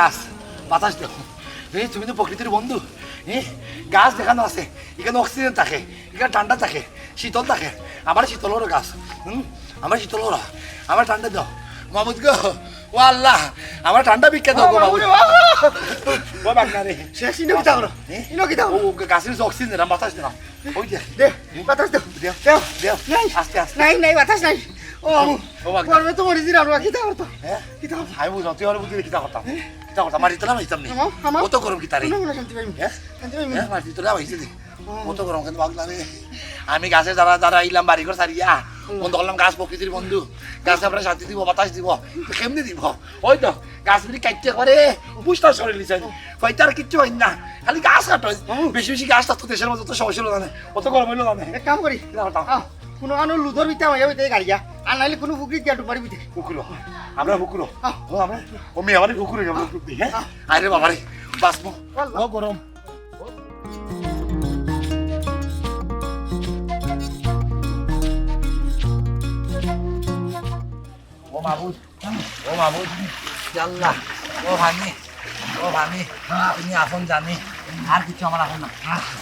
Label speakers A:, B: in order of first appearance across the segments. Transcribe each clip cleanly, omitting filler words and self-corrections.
A: গাছ বাতাস দাও তুমি তো প্রকৃতির বন্ধু গাছ দেখানো আছে এখানে অক্সিজেন থাকে এখানে ঠান্ডা থাকে শীতল থাকে আমার শীতল ওরা গাছ আমার শীতল ওরা আমার ঠান্ডা দাও মাহমুদ গো ও আল্লাহ আমার ঠান্ডা বিখ্যাত গাছের অক্সিজেন বাতাস দাও ওই দে বাতাস দাও দেও দেও আস্তে আস্তে
B: নাই বাতাস নাই ও করবে তো মরিজি রাখবা কি দাও তো
A: কি দাও আমি বুঝাও তুই আর বুঝলি কি দাও করতাম কিতা করতাম মারি তোলা মাইতাম নি কত গরম কি তারে
B: শান্তি পাইমি শান্তি পাইমি
A: মারি তোলা মাইছি দি কত গরম কেন বাগলা রে আমি গাছে যারা ইলাম বাড়ি ঘর সারিয়া বন্ধ করলাম গাছ প্রকৃতির বন্ধু গাছে আমরা শান্তি দিব বাতাস দিব কেমনি দিব ওই তো গাছ বিড়ি কাটতে করে পুষ্টা সরে লিছে কয়টার কিচ্ছু হয় না খালি গাছ কাটো বেশি বেশি গাছ থাকতো দেশের মধ্যে তো সমস্যা হলো না অত গরম হইলো না
B: এক কাম করি কোনো আনো লুদর ভিতরে হইয়া হইতে গাড়িয়া আর নাইলে কোনো পুকুরি দিয়া ডুবারি ভিতরে
A: পুকুরো আমরা পুকুরো ও আমরা ও মেয়ে আমারই পুকুরে আমরা ডুবি হ্যাঁ আরে বাবারে বাসমো ও গরম ও মাবুদ আল্লাহ ও ভানি তুমি আপন জানি আর কিছু আমার আপন না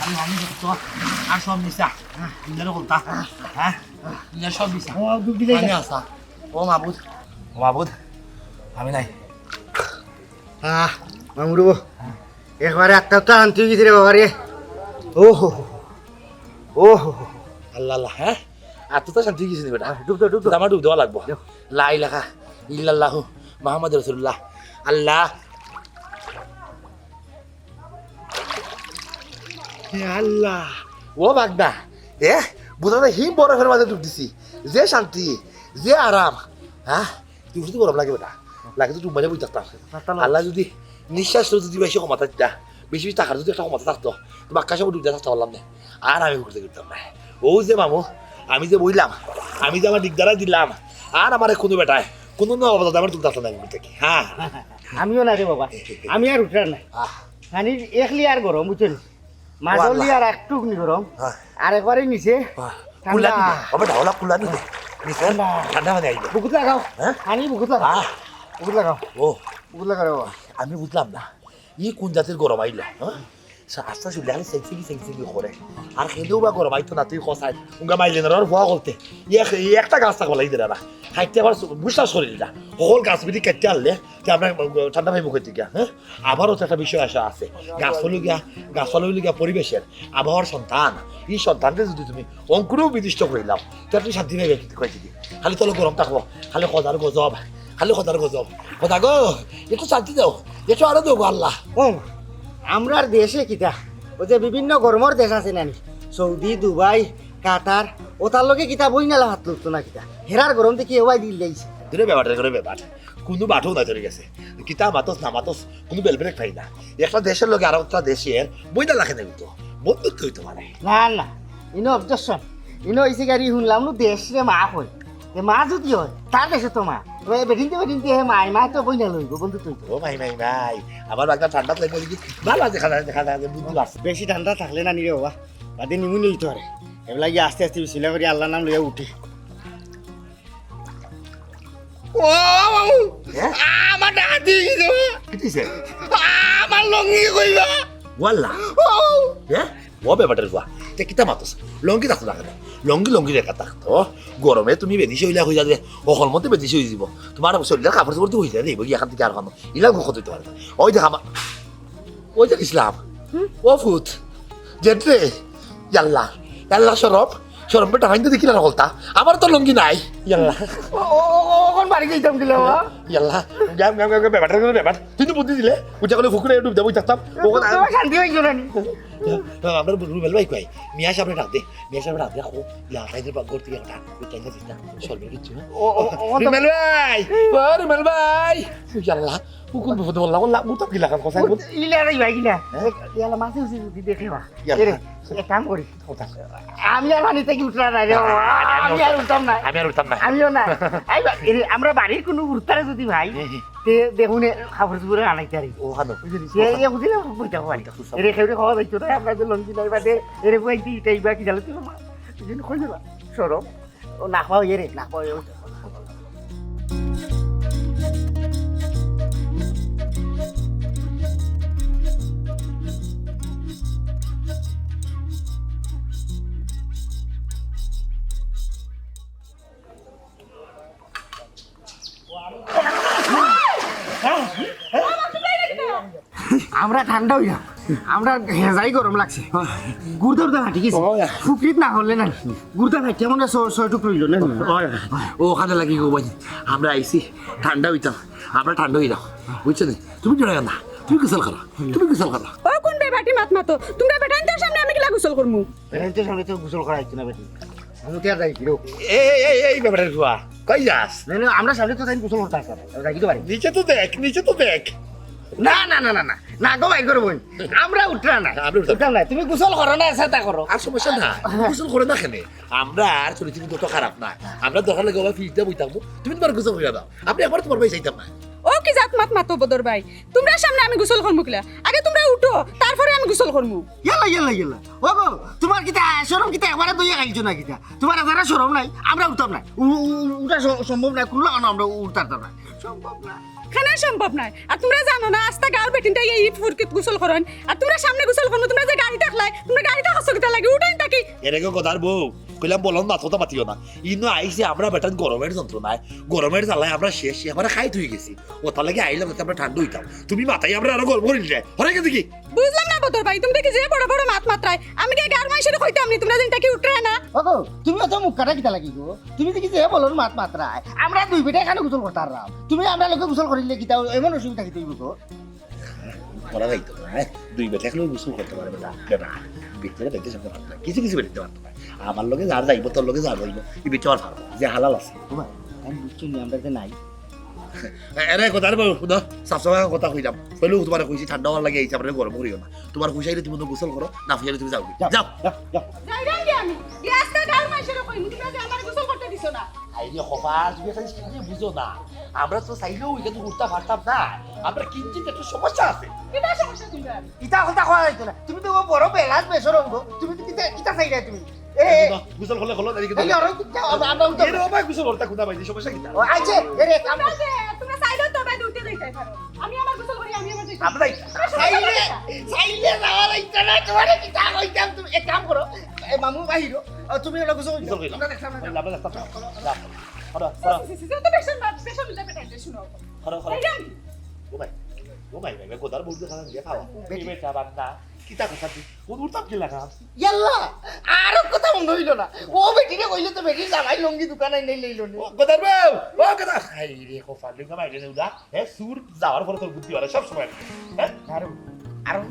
A: আমি আমি তো আর সব মিশা ইন্দ্র বলতা হ্যাঁ ইন্দ্র সব মিশা আমি আসা ও মাবুদ আমি নাই
B: মামুরু একবারে একটা তো আনতে গেছি রে বাবা রে ও
A: আল্লাহ হ্যাঁ আর তো শান্তি গেছি বেটা ডুব আমার ডুব দেওয়া লাগবো লা ইলাহা ইল্লাল্লাহ মুহাম্মাদুর রাসূলুল্লাহ আল্লাহ আল্লাহ ও বাগদা বুঝা না হিম বরফের মাঝে ডুব দিছি যে শান্তি যে আরাম হ্যাঁ তুই বুঝতে গরম লাগে বেটা লাগে তো ডুব বুঝতে থাকতাম আল্লাহ যদি নিঃশ্বাস যদি বেশি ক্ষমতা দিতা বেশি বেশি টাকার যদি একটা ক্ষমতা থাকতো বাক্কা সব ডুবতে থাকতে পারলাম না আর আমি ঘুরতে করতাম না ও যে মামু আমি যে বইলাম আমি যে আমার দিকদারা দিলাম আর আমার কোনো বেটায় কোনো না অবদান আমার তুলতে আসতাম না থেকে হ্যাঁ
B: আমিও না রে বাবা আমি আর উঠার নাই খানি একলি আর গরম বুঝছেন মাঝলি আর একটু গরম আর একবারে নিচে
A: কুলা দিবে বাবা ঢাওলা কুলা দিবে নিচে ঠান্ডা মানে আইবে
B: বুকুত লাগাও খানি বুকুত লাগাও বুকুত লাগাও
A: ও
B: বুকুত লাগাও বাবা
A: আমি বুঝলাম না ই কোন জাতের গরম আইলো হ্যাঁ আস্তে আস্তে খালি সেন্সিকি করে আর খেলেও বা গরম আইতো না তুই খসাই উঙ্গা মাইলে না ভুয়া করতে একটা গাছ থাকবো লাগি দেরা না হাইতে আবার বুঝতে শরীরটা সকল গাছ বিধি কেটে আনলে আপনার ঠান্ডা ভাই মুখের দিকে হ্যাঁ আবারও তো একটা বিষয় আসা আছে গাছ হলো গিয়া পরিবেশের আবহাওয়ার সন্তান এই সন্তানকে যদি তুমি অঙ্কুরেও বিদিষ্ট করিলাম তাহলে তুমি শান্তি পাইবে কয়েছি খালি তোলো গরম থাকবো খালি খদার গজব খদা গো একটু শান্তি দাও একটু আরো দেবো আল্লাহ
B: ও আমরা দেশে কিতা ও যে বিভিন্ন গরমের দেশ আছে নানি সৌদি দুবাই কাতার ও তার লগে কিতা বই নালা হাত লুকতো না কিতা হেরার গরম থেকে এবাই দিল যাইছে
A: দূরে ব্যাপার কোনো বাঠও না ধরে গেছে কিতা মাতস না মাতস কোনো বেলবেরেক পাই না একটা দেশের লগে আর একটা দেশের বই না লাখে নেই তো বন্ধুত্ব হইতো মানে
B: না ইনো অবজেকশন ইনো ইসে গাড়ি শুনলাম নো দেশ রে মা হয় মা যদি হয় তার দেশে তো মা বেদিনতে হে মা তো বই না লইব বন্ধু তুই
A: ও মাই আমার বাগদা ঠান্ডা লাগবে কি ভালো আছে দেখা বুদ্ধি লাগছে
B: বেশি ঠান্ডা থাকলে না নিরে বাবা বাদে নিমুনি লইতে পারে এগুলা গিয়ে আস্তে আস্তে বিসমিল্লাহ করে আল্লাহর নাম লইয়া উঠে ও আমার দাদি
A: কিছে
B: আমার লঙ্গি কইবা
A: ওয়াল্লাহ ও ব্যাপারটা রুয়া তে কিতা মাতস লঙ্গি থাকতো না কেন লঙ্গি রেখা থাকতো গরমে তুমি বেদিছে হইলা হয়ে যাবে অকল মতে বেদিছে হয়ে যাব তোমার শরীরের কাপড় চোপড় হয়ে যায় দেখবো এখান থেকে আর খানো ইলা ঘুষ দিতে পারে ওই দেখা ওই যে ইসলাম ও ফুট জেন্ট্রে ইয়াল্লা সরম বেটা ভাইতে দেখিলা না বলতা আমার তো লঙ্গি নাই ইয়াল্লা
B: কোন বাড়ি গেছিলাম দিলে
A: ইয়াল্লা ব্যাপার তুই তো বুদ্ধি দিলে উঠে গেলে ফুকুরে ডুব যাবো থাকতাম
B: শান্তি হয়েছিল
A: আমরা রুবেল ভাই কই মিয়া সামনে ডাক দে রাখো লাটাইদের ঘর থেকে একটা টাইনা দিস না সরবে কিচ্ছু না রুবেল ভাই ইয়াল্লা কুকুর বিপদ বললাম মুতা কি লাগান কথা
B: ইলে আর ভাই কিনা ইয়ালা মাসে উঠি দেখে বা এক কাম করি আমি আর পানি থেকে উঠলা না রে আমি আর উঠতাম না আমিও না আমরা বাড়ির কোনো উঠতারে যদি ভাই তে দেখুন খাবার চুপুরে আনাইতে পারি
A: ও হানো
B: এ বুঝিলে বইটা হয় এরে খেয়ে খাওয়া যাইতো না আমরা যে লঞ্চি নাই বাদে এরে বইতে ইটাইবা কি জানো তুই কই যাবা সরম ও না খাওয়া এরে না খাওয়া আমরা ঠান্ডা হইয়া আমরা হেজাই গরম লাগছে গুড়দর দা ঠিক আছে ফুকরিত না হলে না গুড়দা ভাই কেমন ছয় টুকরো হইল না
A: ও ওখানে লাগি গো ভাই আমরা আইছি ঠান্ডা হইতাম আমরা ঠান্ডা হইলাম বুঝছো না তুমি জড়াই না তুমি গোসল করো
C: ও কোন বেবাটি মাত মাতো তোমরা বেটাইনদের সামনে আমি কিলা গোসল করমু
B: বেটাইনদের সামনে তো গোসল করা হচ্ছে না বেটি আমি তো আর যাই কিরো
A: এই ব্যাপারে হুয়া কই যাস
B: না আমরা সামনে তো তাই গোসল করতে আসা যাই কি পারি
A: নিচে তো দেখ
B: না না না না না না গো ভাই করবো আমরা উঠরা না উঠলাম না তুমি গোসল করো না সাথে করো
A: আর সমস্যা না গোসল করে না কেন আমরা আর চরিত্র তো খারাপ না আমরা দরকার লাগে ওরা ফিজ দিয়ে বই থাকবো তুমি তোমার গোসল করে দাও আপনি একবার তোমার ভাই চাইতাম না
C: ও কি জাত মাত মাতো বদর ভাই তোমরা সামনে আমি গোসল করমু কিলা আগে তোমরা উঠো তারপরে আমি গোসল করমু
B: ইয়াল্লা ও গো তোমার কিতা শরম কিতা একবারে দইয়া খাইছো না কিতা তোমার যারা শরম নাই আমরা উঠতাম না উঠা সম্ভব না কোন লাগানো আমরা উঠতাম না সম্ভব না
C: খানা সম্ভব নাই আর তোমরা জানো না আস্তা গাঁর বেটিনটা এই ফুরকিত গোসল করেন আর তোমরা সামনে গোসল করমু তোমরা যে গাড়ি দেখলাই তোমরা গাড়িটা হাসো কিতা লাগে উঠাইন তাকি
A: এরকম কথার বউ কইলাম বললাম না কথা পাতিও না ইনো আইসি আমরা বেটান গরমের যন্ত্রণায় গরমের জ্বালায় আমরা শেষ আমরা খাই থুই গেছি ও তার লাগে আইলাম আমরা ঠান্ডা হইতাম তুমি মাথায় আমরা আরো গরম করিল রে হরে গেছে কি
C: বুঝলাম না বদর ভাই তুমি কি যে বড় বড় মাত মাত্রায় আমি কি গার মাইশের কইতাম নি তোমরা দিন তাকি উঠরে না
B: ওগো তুমি অত মুখ কাটা কিতা লাগি গো তুমি দেখি যে বলন মাত মাত্রায় আমরা দুই বেটা এখানে গোসল করতে আর তুমি আমরা লোকে গোসল করিলে কিতা এমন অসুবিধা কি তুইব গো
A: করা যাইতো না দুই বেটা এখন গোসল করতে পারবে না বেটা ভিতরে দেখতে সব পারবে কিছু বেরোতে পারতো না আমার লগে যার যাইব তোর লগে যার যাইব এই বেটা আর পারবো যে হালাল আছে
B: তোমার আমি বুঝছি না আমরা যে নাই
A: এরে কথা বল শুনো সাফসফাই কথা কইলাম কইলো তোমার কইছি ঠান্ডা হওয়ার লাগে এই চাপরে গরম করিও না তোমার কইসাইলে তুমি তো গোসল করো না ফুয়াইলে তুমি যাও যাও
C: যাই রাঙ্গি আমি গ্যাসটা গার মাইশের কইমু তোমরা যে আমার গোসল করতে দিছো না
A: আইরে খবর তুমি খালি কি বুঝো না আমরা তো চাইলেও এখানে উঠতে পারতাম না আমরা কিঞ্চিত একটু সমস্যা আছে
C: কিটা সমস্যা তোমরা
B: ইতা কথা কওয়া যাইতো না তুমি তো বড় বেলাস বেসরম গো তুমি তো কিতা চাই না তুমি
A: গোসল হলে হলো দেখি
B: এই আর আমরা উঠতে
A: এর ওবা গোসল করতে কোনা বাইদি সমস্যা কি
B: ও আইছে এরে কাম
C: তোমরা সাইডে তো বাই উঠতে যাইতে পারো আমি আমার গোসল করি আমি আমার যাইতে
A: আমরা
B: সাইলে যাওয়া লাগছে না তোমার কিতা কইতাম তুমি এক কাম করো মামু বাহিরো তুমি ওলা গোসল করি আমরা দেখতাম না
A: আমরা দেখতাম না হড়া
C: তো পেশন দিতে পেটাইতে শুনো
A: হড়া গোমাই কোদার বলতে খান দিয়ে খাওয়া বেটা বান্দা কিতা কথা দি উঠতাম কি লাগা
B: ইয়াল্লা আরো কথা মনে হইল না ও বেটিরে কইলে তো বেটি জামাই লঙ্গি দোকানে নেই লইল নি
A: কোদার বউ ও কথা হাই রে কোফা লিঙ্গা মাইরে নেউদা হে সুর যাওয়ার পরে তোর বুদ্ধি বাড়ে সব সময় হ্যাঁ
B: আরো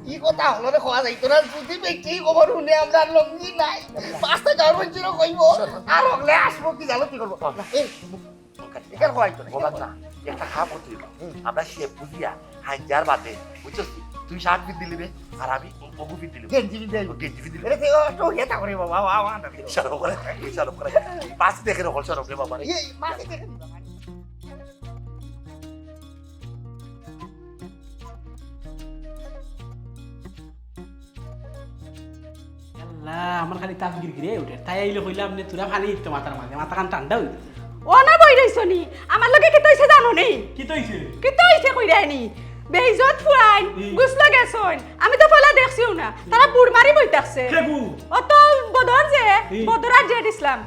B: কি কথা হলো রে খাওয়া যাইতো না যদি বেটি খবর শুনে আমরা লঙ্গি নাই পাঁচটা গাঁর বঞ্চির কইব আর হলে আসবো কি জানো কি করবো এই এখানে খাওয়াইতো
A: না একটা খাপ হতে আমরা সে বুঝিয়া হাজার বাদে বুঝছো তুই শার্ট পিন দিলিবে আর আমি বগু পিন দিলিবে
B: গেঞ্জি পিন দিলে রে তো হেতা করে বাবা বাবা
A: সরব করে পাঁচ দেখে রকল সরব রে বাবা
B: এই মাকে দেখে দিবা
D: আমার খালি তাপ গিরগিরে উঠে তাই আইলে কইলাম নে তোরা পানি দিতে মাথার মাঝে মাথা কান ঠান্ডা হইল
C: ও না বই রইছো নি আমার লগে কি তইছে জানো নি
D: কি তইছে
C: কি তইছে কইরা নি বেইজত ফুরাইন গুছলা গেছন আমি তো ফলা দেখছিও না তারা বুড় মারি বইতাছে ও তো বদর যে বদরার জেড ইসলাম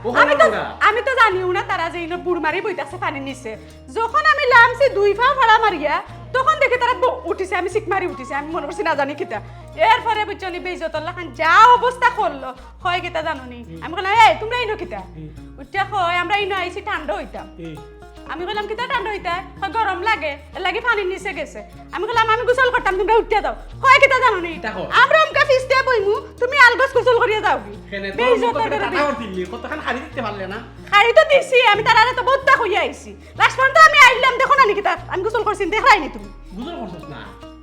C: আমি তো জানিও না তারা যে ইনো বুড় মারি বইতাছে পানি নিচে যখন আমি লামছি দুই ফা ফাড়া মারিয়া তখন দেখে তারা উঠিছে আমি সিক মারি উঠিছে আমি মনে করছি না জানি কিতা এরপরে বুঝছনি বেইজতল্লাহ খান যা অবস্থা করলো হয় কিতা জানো নি আমি বললাম এই তোমরা ইনো কিতা উঠা হয় আমরা ইনো আইছি ঠান্ডা হইতাম আমি বললাম কিতা ঠান্ডা হইতা গরম লাগে লাগি পানির নিচে গেছে আমি বললাম আমি গোসল করতাম তোমরা উঠতে দাও হয় কিতা জানো নি আমরা আমকা ফিস্তে বইমু তুমি আলগস গোসল করিয়া দাও
D: কতখান হারি দিতে পারলে না
C: হারি তো দিছি আমি তার আরে তো বত্তা হইয়া আইছি লাস্ট পর্যন্ত আমি আইলাম দেখো না কিতা আমি গোসল করছিন দেখাইনি তুমি
D: গোসল করছস না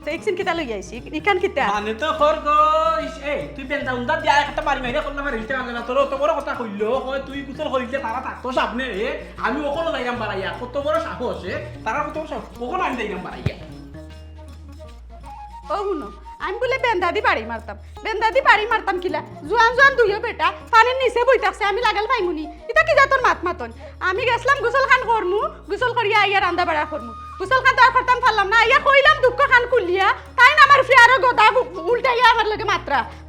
C: দেখছিন কিতা লই আইছি ইকান কিতা
D: মানে তো খরগোশ এই তুই বেন্দা উন্দা দিয়া একটা মারি মারি করলাম আর হিলতে পারলে না তোর তো বড় কথা কইলো হয় তুই গোসল করিতে তারা থাকতো সামনে রে আমি ওখানে যাইলাম বাড়াইয়া কত বড় সাহস তারা কত বড় সাহস ওখানে আমি যাইলাম বাড়াইয়া
C: ও হুনো আমি বলে বেন্দাদি বাড়ি মারতাম কিলা জোয়ান দুইও বেটা পানির নিচে বইতাছে আমি লাগাল পাইমুনি এটা কি তোর মাত মাতন আমি গেছলাম গোসল খান করমু গোসল করিয়া আইয়া রান্দা বাড়া করমু গোসল খান তো আর করতাম পারলাম না আইয়া কইলাম দুঃখ খান কুলিয়া তাই না আমার ফিয়ারো গোদা উল্টাইয়া আমার লগে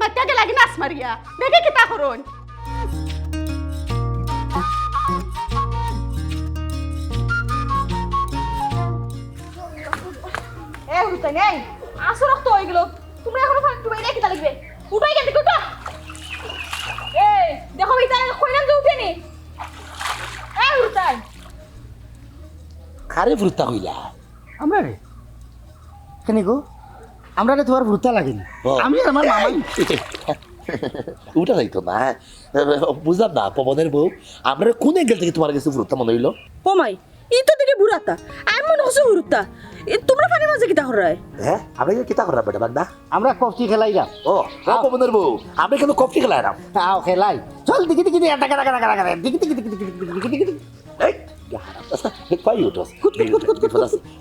C: মাত্রাকে লাগি নাচ মারিয়া দেখে কিতা করুন হুরুতাই নাই আসো রক্ত হয়ে গেল তোমরা এখনো তুমি এটা কি লাগবে উঠাই গেছে উঠা এই দেখো এটা কইলাম যে উঠেনি এই হুরুতাই
A: কারে ফুরতা কইলা
B: আমরা রে কেন গো আমরা রে তোমার ভূতা লাগেনি আমি আর আমার মামাই
A: উঠা যাইতো না বুঝলাম না পবনের বউ আমরা কোন এঙ্গেল থেকে তোমার কাছে ফুরতা মনে হইলো
C: ও মাই ই তো দেখে বুড়াতা আমি মনে হচ্ছে হুরুতা তোমরা পানি মাঝে কিতা করায়
A: হ্যাঁ আমরা কি কিতা করলাম বেটা বান্দা
B: আমরা কফটি খেলাই যাম
A: ও পবনের বউ আমরা কেন কফি খেলাইলাম
B: আও খেলাই চল দিকে দিকে দিকে টাকা টাকা টাকা টাকা দিকে দিকে দিকে দিকে দিকে দিকে
A: এই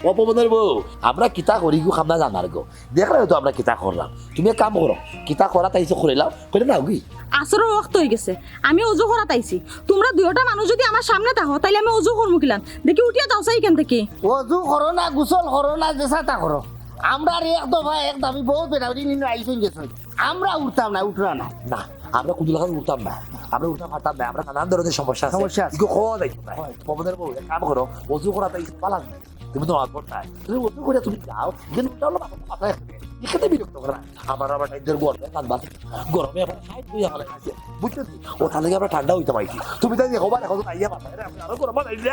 A: অপমানের বউ আমরা কিতা করি গো খামনা জানার গো দেখলে তো আমরা কিতা করলাম তুমি এক কাম করো কিতা করা তাইছো করিলাম কইলে না গি
C: আসরের ওয়াক্ত হয়ে গেছে আমি অজু করাত আইছি তোমরা দুইটা মানুষ যদি আমার সামনে থাকো তাইলে আমি অজু করবো কিলাম দেখি উঠিয়া যাও এখান থেকে
B: ওজু করো না গোসল করো না যেসাটা করো আমরা আর এক দফা এক দাবি বহুত বেড়াউরি নিয়ে আইসন গেছো আমরা উঠতাম না উঠরা না
A: না আমরা কোন লাগান উঠতাম না আমরা উঠতাম পারতাম না আমরা নানান ধরনের সমস্যা
B: সমস্যা আছে।
A: ইগো খাওয়া যাইতো না পবনের বউ এক কাম করো অজু করা তাই পালান তুমি তো আজ পড়তা তুমি অজু করে তুমি যাও কিন্তু ওটা হলো মাথায় এখানে বিরক্ত করা আমার আবার টাইদের গরমে কাঁদবা গরমে আবার হাইট হইয়া গেলে আছে বুঝছো ওটা লাগে আমরা ঠান্ডা হইতে পাইছি তুমি তাই দেখো এখন তো আইয়া মাথায় আমরা আরো গরম বানাইলে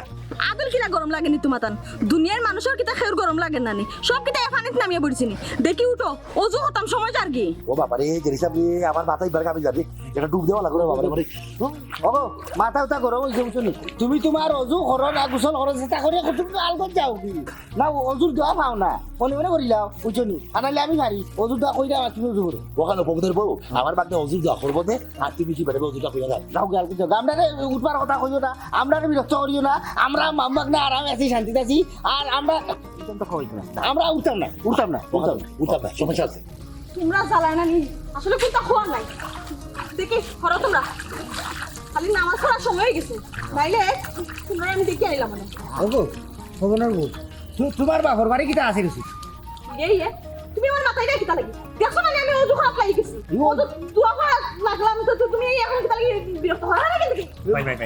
C: আদল কিনা গরম লাগেনি তোমাতান দুনিয়ার মানুষের কিতা খের গরম লাগে নানি সব কিতা পানিত নামিয়ে পড়ছিনি দেখি উঠো অজু হতাম সময় যার কি
A: ও বাবা রে জেরিসাব রে আমার মাথায় বার কামে যাবে এটা ডুব দেওয়া লাগবে বাবা রে
B: ও মাথা উঠা করো ওই শুনি তুমি তোমার অজু করো না গোসল করো যেটা করে তুমি আলগত যাও কি না অজুর দোয়া পাও না মনে মনে করিলাও বুঝনি আনালে আমি পারি অজুর দোয়া কইরা তুমি অজু করো
A: ওখানে পবনের বউ আমার বাগনে অজু দোয়া করবো দে আর তুমি কি বেড়ে অজুটা কইয়া যাও
B: যাও গাল কিছু আমরা উঠবার কথা কইও না আমরা বিরক্ত করিও না আমরা মাম্মাক না আরামে আছি শান্তিতে আছি আর আমরা আমরা উঠতাম না উঠতাম না
A: উঠতাম না সমস্যা আছে
C: তোমরা জ্বালায় নানি আসলে কোনটা খোয়া নাই দেখি করো তোমরা খালি নামাজ পড়ার সময় হয়ে গেছে নাইলে তোমরা আমি দেখে আইলাম মানে
B: ওগো ভবনের বউ তোমার বাপর বাড়ি কিটা আছে রসি
C: এই তুমি আমার মাথায় গায়ে কিতা লাগি দেখো না আমি অজু খারাপ লাগি গেছি অজু দোয়া করা লাগলাম তো তুমি এখন কিতা লাগি বিরক্ত হয় না কিন্তু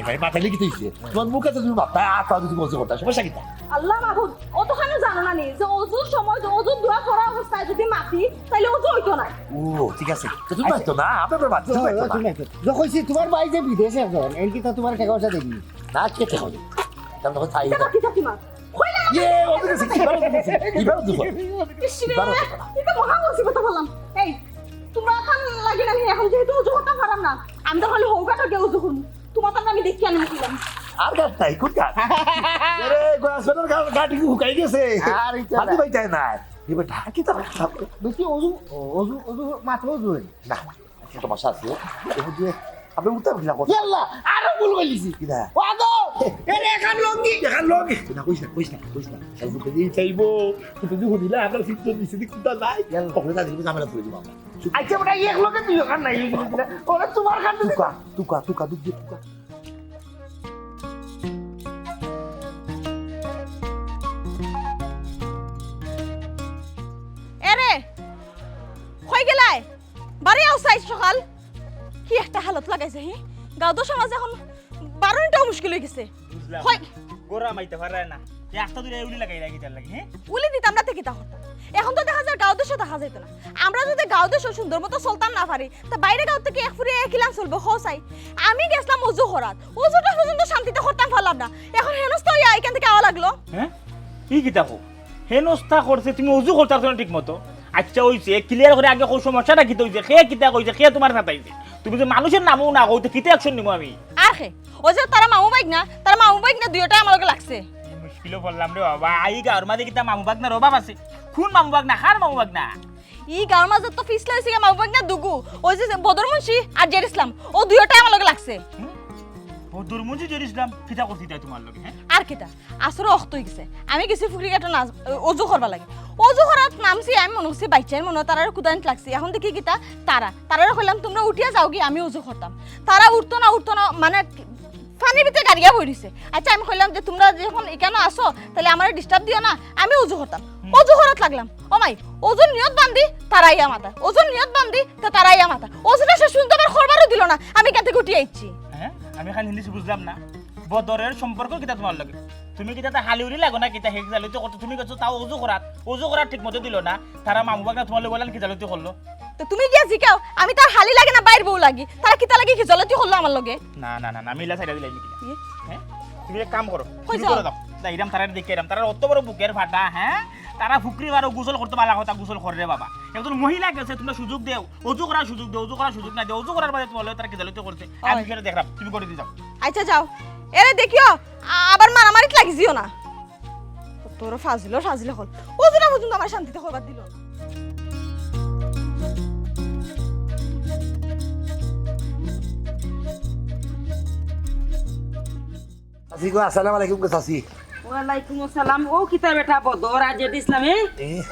A: ভাই মাথায় লিখে দিয়েছে তোমার মুখে তো তুমি মাথায় আটা তুমি অজু করতে সমস্যা কি
C: আল্লাহ মাহবুব অতখানে জানো না নি যে অজুর সময় যে অজু দোয়া করা অবস্থায় যদি মাতি তাহলে অজু হইতো না
A: ও ঠিক আছে তো তুমি পাইতো না আপনার বাচ্চা
B: কইছি তোমার ভাই যে বিদেশে এখন এর কিটা তোমার টাকা পয়সা দেখি
A: না খেতে হবে তাহলে তখন তাই
C: এটা কি কি মা কইলা
A: অজু গেছে কিবার অজু করে
C: এটা মহা মুসিবত বললাম এই তোমরা এখন লাগি না এখন যেহেতু অজু করতে পারলাম না আমি তো খালি হৌকাটা গে অজু করুন তোমার তো আমি দেখি আনি মুখিলাম
A: আর গাছ নাই কোন গাছ আরে গাছের গাটি হুকাই গেছে
B: আর
A: হাতি ভাই যায় না এবার ঢাকি তো
B: বেশি অজু অজু অজু মাত্র অজু
A: না তোমার সাথে আপনি উঠতে পারলাম
B: আল্লাহ আরো ভুল কইলিছি
A: কিনা
B: ওগো এর এখান লঙ্গি
A: না কইস না সব কিছু চাইবো কিন্তু যখন দিলা আপনার সিস্টেম দিছে দিকটা নাই কখনো না দিলে ঝামেলা করে দিব আমরা
B: আচ্ছা বড় এক লোকে তুই ওখান নাই ওরা তোমার কাছে
A: তুকা দুধ দিয়ে তুকা
C: এরে কই গেলাই বাড়ি আউসাই সকাল কি একটা হালত লাগাইছে হি গাঁও তো সমাজ এখন 12 মিনিটও মুশকিল হয়ে গেছে কই
D: গোরা মাইতে পারে না একটা দূরে উলি লাগাই লাগি তার লাগি হ্যাঁ
C: উলি দিতাম না থেকে তা হতো এখন তো দেখা যায় গাঁও দেশে দেখা যাইতো না আমরা যদি গাঁও দেশে সুন্দর মতো চলতাম না পারি তা বাইরে গাঁও থেকে এক ফুরে কিলাম চলবে হসাই আমি গেছলাম অজু করাত অজুটা পর্যন্ত শান্তিতে করতাম পারলাম না এখন হেনস্ত হইয়া এখান থেকে আওয়া লাগলো
D: হ্যাঁ কি কিতা কো হেনস্তা করছে তুমি অজু করতে পারছো না ঠিক মতো আচ্ছা হইছে ক্লিয়ার করে আগে কোন সমস্যাটা কি হইছে কে কিতা কইছে কে তোমার সাথে আইছে তুমি যে মানুষের নামও না কইতে কিতা অ্যাকশন নিমু আমি
C: আর হে ও যে তারা মামু বাইক না দুইটা আমার লগে লাগছে
D: মুশকিল বললাম রে বাবা আই গাঁর মাঝে কিতা মামু বাগ না রবাব আছে কোন মামু বাগ না হার মামু বাগ না
C: ই গাঁর মাঝে তো ফিসলা হইছে মামু বাইক না দুগু ওই যে বদরমুন্সি আর জের ইসলাম ও দুইটা আমার লগে লাগছে
D: ও দুরমুজি জের ইসলাম কিতা করতে তাই তোমার লগে হ্যাঁ
C: আর কিতা আসরে অক্ত হই গেছে আমি গেছি ফুকরি কাটা না অজু করবা লাগে অজু করাত নামছি আমি মনে হচ্ছে বাইচার মনে তারার কুদানিত লাগছে এখন দেখি কিতা তারারে কইলাম তোমরা উঠিয়া যাও কি আমি অজু করতাম তারা উঠতো না মানে পানির ভিতরে গাড়িয়া বই দিছে আচ্ছা আমি কইলাম যে তোমরা যখন এখানে আসো তাহলে আমার ডিস্টার্ব দিও না আমি অজু করতাম অজু করাত লাগলাম ও মাই ওজন নিয়ত বান্ধি তারাইয়া মাথা ওজন নিয়ত বান্ধি তা তারাইয়া মাথা ওজনে সে শুনতে আমার খবরও দিল না আমি কাতে উঠিয়ে আইছি
D: হ্যাঁ আমি খালি হিন্দি বুঝলাম না বদরের সম্পর্ক কিতা তোমার লাগে
E: তুমি কিতা হালিউরি লাগো না কিতা হেক জালিতে করতে তুমি কইছো তাও ওযু করার ঠিক মতো দিল না তারা মামু বাগনা তোমার বললেন কি জালিতে করলো
C: তো তুমি গিয়া জিকাও আমি তার হালি লাগে না বাইর বউ লাগি তারা কিতা লাগি কি জলতি হলো আমার লগে
E: না মিলা সাইডা দিলাই নাকি হ্যাঁ তুমি এক কাম করো
C: কই
E: শুরু
C: যাও?
E: করে দাও দাইরাম তারা দেখে এরাম তারা অত বড় বুকের ফাটা হ্যাঁ তারা ফুকরি বারো গোসল করতে পালা কথা গোসল করে বাবা একজন মহিলা গেছে তুমি সুযোগ দেও ওযু করার সুযোগ না দেও ওযু করার বাদে তোমার তারা কি জালিতে করতে আমি সেটা দেখলাম তুমি করে দি যাও
C: আচ্ছা যাও এরে দেখিও আবার মারামারিত লাগিছিও না তোর ফাজিল হল ওজনা পর্যন্ত আমার শান্তিতে হইবার দিল না।
A: চাচি গো আসসালামু আলাইকুম গো চাচি
F: ওয়ালাইকুম আসসালাম ও কিতা বেটা বদর আজ ইসলামে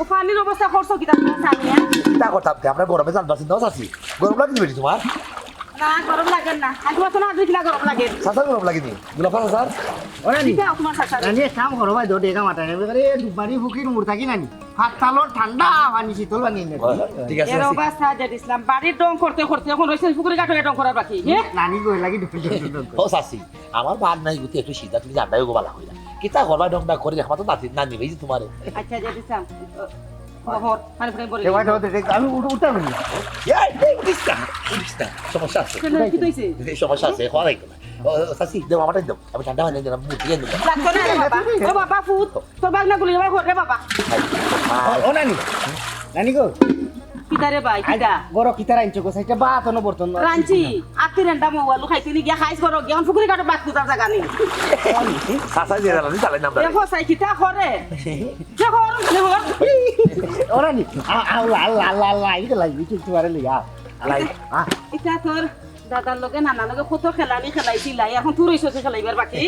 F: ও পানির অবস্থা করছো কিতা তুমি সানিয়া
A: কিতা কথা আমরা গরমে জানবা চিন্তা চাচি গরম লাগি বেটি তোমার
F: না গরম লাগে না আজ বছর না দুইলা গরম লাগে
A: চাচা গরম লাগি গোলাপ স্যার
B: ওরা নি
F: কিতা তোমার সাথে
B: রানি কাম করো ভাই দো ডেকা মাটা নেবে করে দুবারি ফুকির মুড় থাকি নানি হাত তালোর ঠান্ডা পানি শীতল বানিয়ে নেবে
A: ঠিক আছে
F: এর
A: চাচি
F: অবস্থা আজ ইসলাম বাড়ির ডং করতে এখন রইছে পুকুরে কাটো ডং করার বাকি হ্যাঁ
B: নানি কই লাগি দুপুর
A: ও চাচি আমার বাদ নাই গুতি একটু সিধা তুমি জানবাই গো বালা হইলা কিতা করবা ডংডা করে দেখা তো নানি ভাই তোমারে
F: আচ্ছা যে ইসলাম হর পানি পানি বলে
B: এবার তো দেখ আমি উঠা বলি
A: এই উঠিস না সমস্যা আছে
F: কি কইছে
A: সমস্যা আছে হওয়া লাগবে না চাচি দেও আমারটাই দেও আমি ঠান্ডা হয় না দিলাম মুখ দিয়ে দেবো
F: লাগতো না রে বাবা ও বাবা ফুট তোর বাগনা গুলি ভাই হরে বাবা
B: ও নানি নানি গো
F: কিতা রে ভাই কিতা
B: বড় কিতার আনছো গো সাইটা বা তনো বর্তন
F: রাঞ্চি আত্তি রেন্ডা মোবাইল খাইতে নি গিয়া খাইছ করো গিয়া পুকুরে কাটো বাদ কুতার জায়গা নেই
A: চাচা দিয়ে দিলাম চালাই নাম
F: দেখো সাই কিতা করে দেখো দেখো
B: ও নানি আল্লাহ আল্লাহ আল্লাহ আল্লাহ এই লাগি কিন্তু আরে লিয়া আলাই
F: এটা তোর দাদার লগে নানা লগে কত খেলাইছিল এখন তুই রইছস খেলাইবার বাকি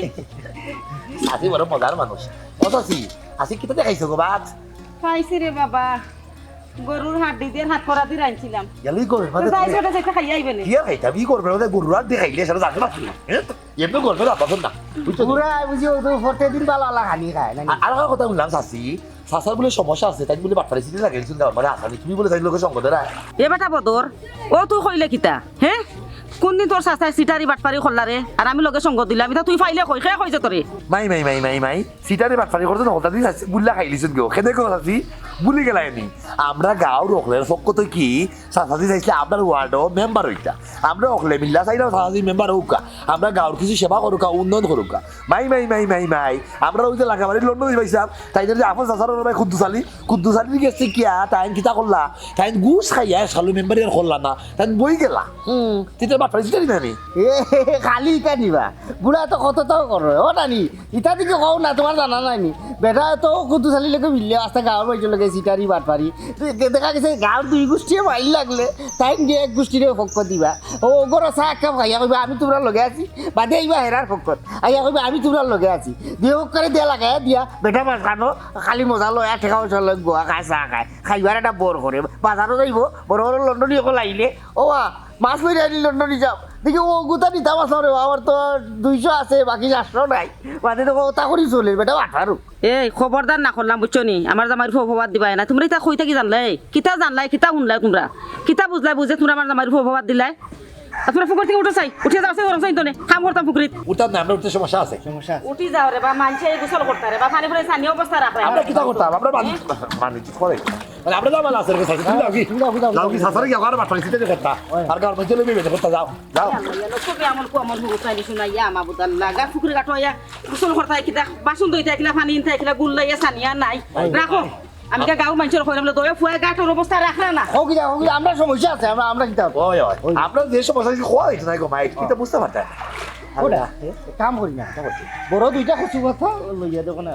A: চাচি বড় মজার মানুষ ও চাচি আসি কিতা দেখাইছো গো বাদ
F: খাইছি রে বাবা গরুর হাড্ডি দিয়ে হাত করা দিয়ে রাঁধছিলাম
A: গেলি করবে মানে
F: যাইছ ওটা সেটা খাইয়া আইবে নি
A: কি খাইতা বি করবে ওদের গরুর হাত দেখাইলে সেটা জানতে পারছি এমনি করবে না পছন্দ না বুঝছো
B: পুরা বুঝি ও তো ফতে দিন বালা আলা খানি খায় নানি
A: আর একটা কথা বললাম চাচি চাচার বলে সমস্যা আছে তাই বলে বাটপাড়ি সিটি লাগে মানে আসানি তুমি বলে তাই লোকের সঙ্গ দেয়
F: এ বেটা বদর ও তুই কইলে কিতা হ্যাঁ কোনদিন তোর চাচাই সিটারি বাটপারি করলারে আর আমি লগে সঙ্গ দিলাম এটা তুই ফাইলে কই খে কইছে তোরে
A: মাই সিটারে বাটপাড়ি করতে না হঠাৎ বুল্লা খাইলিছেন গো খেতে গো চাচি বুলি গেলাইনি আমরা গাঁও রকলের পক্ষ তো কি চাচাজি চাইছে আপনার ওয়ার্ডও মেম্বার হইতা আমরা অকলে মিল্লা চাইলেও চাচাজি মেম্বার হোক আমরা গাঁওর কিছু সেবা করুকা উন্নয়ন করুকা মাই আমরা ওই যে লাগাবাড়ি লন্ডন পাইছিলাম তাই যে আপনার চাচার ভাই কুদ্দুসালি গেছে কিয়া টাইম কিতা করলা টাইম গুছ খাইয়া সালু মেম্বার আর করলা না তাই বই গেলা তিতে বাটপাড়ি সিটারি না নি
B: এ খালি ইটা নিবা বুড়া তো কত তাও করো ও নানি ইটা দিকে কও না তোমার জানা নাইনি বেটা তো কুদ্দু চালি লেগে মিললে আস্তে গাঁৱৰ বাইর লগে সিটারি বাটপারি দেখা গেছে গাঁৱৰ দুই গোষ্ঠীয়ে মাইল লাগলে তাই দিয়ে এক গোষ্ঠীরে পক্ষ দিবা ও গর চা এক কাপ খাইয়া কইবা আমি তোমরা লগে আছি বাদে আইবা হেরার পক্ষত আইয়া কইবা আমি তোমরা লগে আছি দিয়ে হোক করে দিয়া লাগাই দিয়া বেটা মাছ খানো খালি মজা লয় ঠেকা পয়সা লয় গোয়া খায় চাহ খায় খাইবার একটা বৰ করে বাজারও যাইব বড় বড় লন্ডনী অকল আহিলে ও মাছ মেরে আনি লন্ডনী যাও দেখি ও গুতা নিতাম আসলে আমার তো 200 আছে বাকি 400 নাই বাদে তো ওটা করি চলে বেটা 18
F: এই খবরদার না করলাম বুঝছো নি আমার জামাইর ফবাদ দিবাই না তোমরা এটা কই থাকি জানলাই কিতা শুনলাই তোমরা কিতা বুঝে তোমরা আমার জামাইর ফবাদ দিলাই তোমরা পুকুর থেকে উঠে যাও গরম চাই তো কাম করতাম পুকুরিত
A: উঠতাম না আমরা উঠতে সমস্যা আছে
F: উঠি যাও রে বা মানছে গোসল করতে রে বা পানি পরে সানি অবস্থা রাখে
A: আমরা কিতা করতাম আমরা মানি করে মানে আমরা যাবো না স্যার তুমি যাও কি সাসারে কি আবার বাটপাড়ি সিটারি করতা আর গাঁর মধ্যে লইবে বেটা করতা যাও
F: সবে আমল কো আমল হুগু চাইলি শুনাইয়া আমা বুদাল লাগা পুকুরে কাটোয়া গোসল করতে কিতা বাসন দইতে কিলা পানি ইনতে কিলা গুল লাইয়া সানিয়া নাই রাখো আমি কা গাঁও মানুষের কইলাম দয়া ফুয়া গাটোর অবস্থা রাখলা না
B: ও কি আমরা সমস্যা আছে আমরা কিতা
A: ওই আপনার যে সমস্যা কি খোয়া হইছে না গো মাইক কিতা বুঝতে পারতা
B: ওটা কাম করি না বড় দুইটা কচু কথা লইয়া দেখো না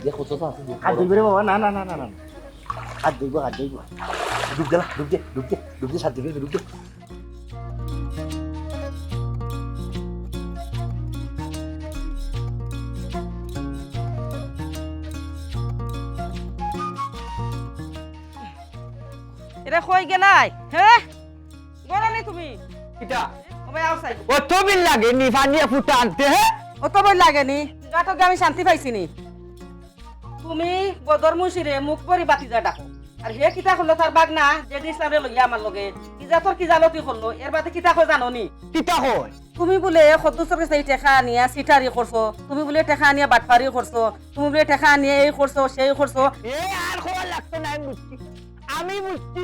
A: যে কত আছে
B: হাত দিবে রে বাবা না হাত দিব
A: ডুব গেলা ডুব দে সাথে দিবে ডুব দে
F: এটা কই গেলাই হ্যাঁ গরা নি তুমি
E: কিটা
F: ও ভাই আউসাই
E: অত বিল লাগে নি পানি ফুটা আনতে হ্যাঁ
F: অত বই লাগে নি গাটকে আমি শান্তি পাইছি নি তুমি বদর মুশিরে মুখ পরি বাতি যা ডাকো আর হে কিতা করলো তার বাগনা যে ইসলামে লইয়া আমার লগে কি যা তোর কি জালতি করলো এর বাদে কিতা কই জানো নি
E: কিটা হয়
F: তুমি বলে সদস্যর কাছে টেকা নিয়ে সিটারি করছো, তুমি বলে টেকা নিয়ে বাটপারি করছো, তুমি বলে টেকা নিয়ে এই করছো সেই করছো।
B: আর খবর লাগতো না, আমি বুঝছি।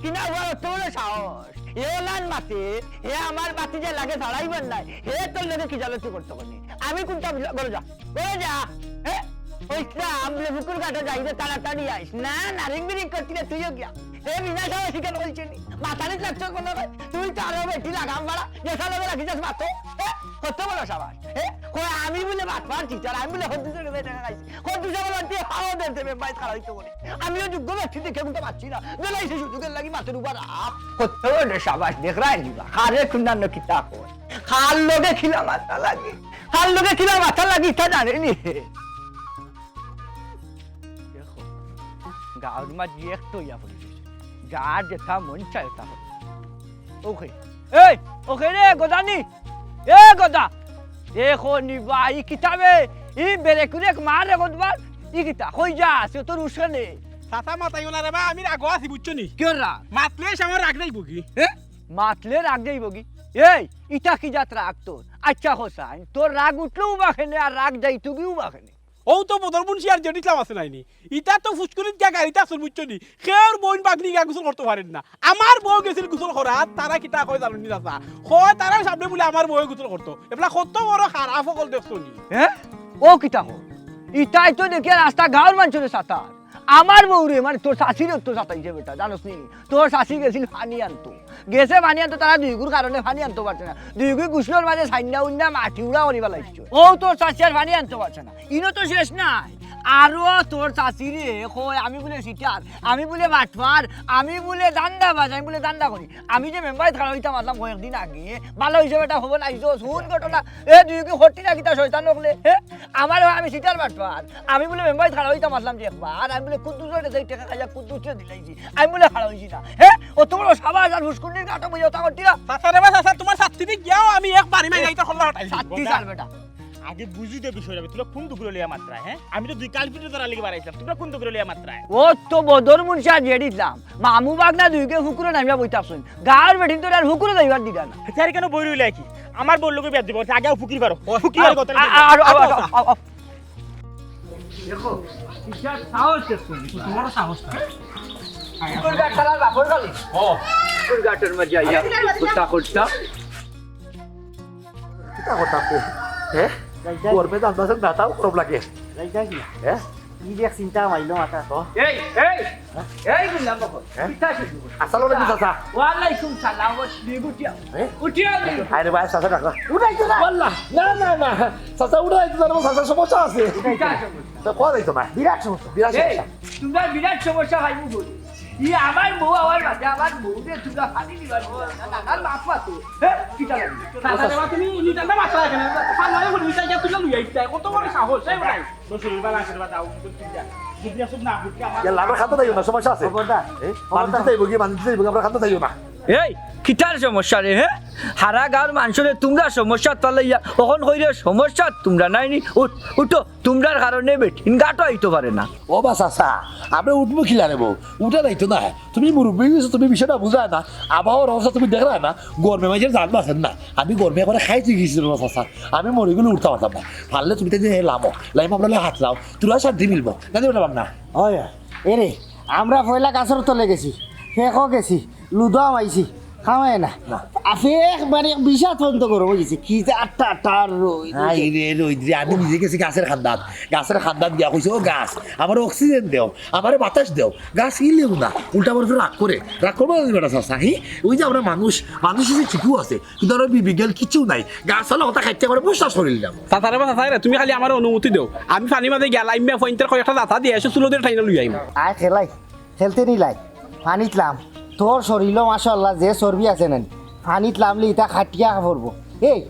B: কিনা তোর সাহস এলান মাতে হে আমার বাতি যে লাগে ধরাইবেন নাই হে তোর লোকে কি জালতি করতে পারি আমি কোনটা বলে যা হ্যাঁ ওইটা আমলে বুকুর কাটা যাইবে তাড়াতাড়ি আইস না নারিং বিরিং করতে তুইও গিয়া হে বিনা সাহস শিকার বলছিনি মাথারে লাগছো কোন তুই তো আরো বেটি লাগাম বাড়া যেসা লোকে রাখি যাস মাতো কত বড় সাবাস কই আমি বলে বাটপার টিচার আমি বলে হদ্দুসে টাকা খাইছি হদ্দুসে বলে হাওয়া দেবে ভাই খারাপ হইতো বলে আমিও যোগ্য ব্যক্তি দেখে কিন্তু পাচ্ছি না বেলাইছে সুযোগের লাগি মাথার উপর কত বড় সাবাস দেখ রাই দিবা খারে খুন্দান কিতা কই খাল লোকে খিলা মাথা লাগে খাল লোকে খিলা মাথা লাগি তা জানেনি দেখো গাঁর মাঝে একটু ইয়া পড়ে যার যেটা মন চায় তা ওকে এই ওকে রে গোদানি এ গোদা দেখো নিবা ই কিতাবে ই বেরে কুরে মারে গোদবার ই কিতা কই যা সে তোর উসনে
D: চাচা মাতাইও না রে বা আমি রাগ আছি বুঝছো নি
B: কেউ রা
D: মাতলে আমার রাগ নাই বুকি
B: মাতলে রাগ দেই বগি এই ইটা কি যাত্রা রাগ তোর আচ্ছা হোসাইন তোর রাগ উঠলেও বাখেনে আর রাগ যাই তুগিও বাখেনে
D: ও তো বদরবুন শিয়ার জেডিসলাম আছে নাইনি ইটা তো ফুসকুলিত গা গাড়িতে আসল বুঝছো নি খের বোন বাগনি গা গোসল করতে পারেন না আমার বউ গেছিল গোসল করা তারা কিতা কয় জানো নি চাচা হয় তারা সামনে বলে আমার বউ গোসল করতো এবলা কত বড় খারাপ সকল দেখছো নি
B: ও কিতা হো ইটাই তো দেখে রাস্তা গাঁর মানুষের সাথা আমার বউরে মানে তোর শাশির তো সাতাইছে বেটা জানোস নি তোর শাশি গেছিল পানি আনতো গেছে পানি আনতো তারা দুইগুর কারণে পানি আনতে পারছে না দুইগুই গুছলোর মাঝে সাইনা উন্না মাটি উড়া করিবা লাগছে ও তোর শাশি আর পানি আনতে পারছে না ইনো তো শেষ নাই আরো তোর শাশিরে কই আমি বলে সিটার আমি বলে বাটপার আমি বলে দান্ডা বাজ আমি বলে দান্ডা করি আমি যে মেম্বার খাড়া হইতাম আসলাম কয়েকদিন আগে ভালো হিসেবে এটা খবর আইসো শুন ঘটনা এ দুইগুই হটি না কিতা শয়তান নকলে আমার আমি সিটার বাটপার আমি বলে মেম্বার খাড়া হইতাম আসলাম যে একবার আমি বলে কুদ্দুসে দেই টাকা খাইয়া কুদ্দুসে দিলাইছি আমি বলে খাড়া হইছি না ও তোমার সাবাস আর হুসকুন্ডির কাটা বইয়া তা করতিরা
D: চাচা রে বা চাচা তোমার ছাত্রীতে গিয়াও আমি এক বাড়ি মাই যাইতে খল্লা হটাই
B: সাত্তি সাল বেটা
E: আগে বুঝি দে বিষয়টা তোরা কোন দুগুলো লিয়া মাত্রা আমি তো দুই কালপিটে তোরা লিগে বাড়াইছিলাম তোরা কোন দুগুলো লিয়া মাত্রা
B: ও তো বদর মুনসি আর জেডি দিলাম মামু বাগনা দুইকে হুকুরে নামিয়া বইতাছুন গাঁর বেঠিন তোর আর হুকুরে যাইবার দিলা না
E: তার কেন বই রইলা কি আমার বল লোকে বেদ দিব আগে ফুকির পারো ফুকির পারো কথা
B: দেখো ইচ্ছা সাহস দেখুন
D: তোমার সাহস না
B: কুকুর গাট চালার বাপর গালি কুকুর গাটের মধ্যে আইয়া কুত্তা কুত্তা
A: কিতা কথা কো গরমে দান্দাসে নাতাও করব লাগে
B: লাইতা কি
A: হ্যাঁ
B: কি দেখ চিন্তা মাইলো মাথা তো এই গুলাম বকো কিতা শুরু
A: আসসালামু আলাইকুম চাচা
B: ওয়ালাইকুম সালাম উঠিয়া উঠিয়া
A: আরে ভাই চাচা টাকা উঠাইতো না আল্লাহ না না না চাচা উঠাইতো না চাচা সমস্যা আছে তো কোয়া যাইতো না
B: বিরাট সমস্যা তোমরা বিরাট সমস্যা হাইমু বলি ই আমার বউ আমার বাজে আমার বউরে তোমরা ফানি দিবার না না লাফা তো কিতা লাগি
D: চাচা রে বা তুমি নিতান্তা মাত্রা কেন সামনে বলি চাই যা তুই লই আইতা কত বড় সাহস এই ভাই
E: তো শরীর বালা আশীর্বাদ দাও বুঝিয়া সব না বুঝিয়া আমার
A: ইয়াল্লা আমরা খাতে যাইও না সমস্যা আছে
B: খবরদার
A: মানতে যাইবো কি মানতে যাইবো আমরা খাতে যাইও না
B: এই কিতার সমস্যা রে হারা গাঁর মানুষরে তোমরা সমস্যা তালাইয়া কখন কইরে সমস্যা তোমরা নাইনি উঠো তোমরার কারণে বেঠিন গাটো আইতে পারে না
A: ও বা চাচা আমরা উঠবো খিলা নেবো উঠে যাইতো না তুমি মুরব্বী গেছো তুমি বিষয়টা বুঝায় না আবহাওয়ার অবস্থা তুমি দেখলা না গরমে মাঝে জানবা আছেন না আমি গরমে করে খাইতে গেছিল না চাচা আমি মরে গেলে উঠতে পারতাম না পারলে তুমি তাই লামো আপনার হাত লাও তোরা সাথে মিলবো জানি ওটা না
B: হয় এরে আমরা পয়লা গাছের তলে গেছি শেষও গেছি লুদো মাইছি খাওয়াই না আপনি একবারে বিষাদ বন্ধ করো বুঝেছি কি যে আটটা
A: আমি নিজে গেছি গাছের খান্দাত দিয়া কইছে ও গাছ আমার অক্সিজেন দেও আমার বাতাস দেও গাছ ইলেও না উল্টা বড় রাগ করবো বেটা চাষা ওই যে আমরা মানুষ হিসেবে ঠিকও আছে কিন্তু আমরা বিজ্ঞান কিছু নাই গাছ হলে ওটা খাইতে করে বসা শরীর যাবো
D: চাচা রে বা চাচা রে তুমি খালি আমার অনুমতি দেও আমি পানি মাঝে গেলাম মে পয়েন্টের কয়েকটা দাতা দিয়ে এসে চুলোদের ঠাইনা লই আইম
B: আয় খেলতে নিলাই পানিতলাম তোর শরীরও মাশাআল্লাহ যে চর্বি আছে না পানিত লামলি ইটা খাটিয়া পড়বো এই